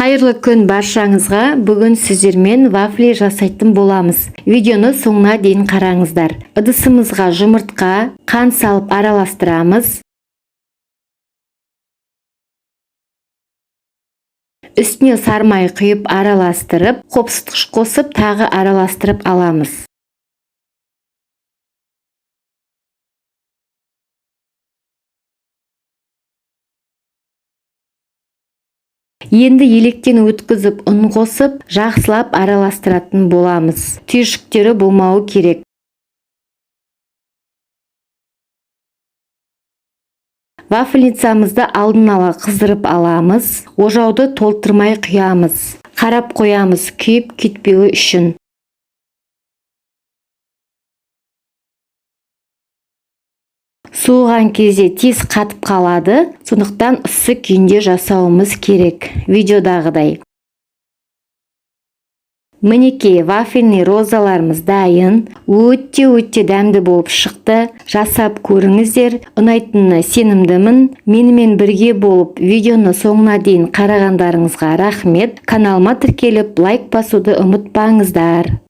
Қайырлы күн баршаңызға. Бүгін сіздермен вафли жасайтын боламыз. Видеоны соңына дейін қараңыздар. Ыдысымызға жұмыртқа, қант салып араластырамыз. Үстіне сармай құйып араластырып, қопсытқыш қосып тағы араластырып аламыз. Енді електен өткізіп ұн қосып, жақсылап араластыратын боламыз. Түйіршіктері болмауы керек. Вафельницамызды алдын ала қыздырып аламыз. Ожауды толтырмай құямыз. Қарап қоямыз, күйіп кетпеуі үшін. Суыған кезде тез қатып қалады, сондықтан ыссы күйінде жасауымыз керек. Видеодағыдай. Мінекей, вафельный розаларымыз дайын. Өте дәмді болып шықты. Жасап көріңіздер. Ұнайтынына сенімдімін. Менімен бірге болып, видеоны соңына дейін қарағандарыңызға рахмет. Каналыма тіркеліп, лайк басуды ұмытпаңыздар.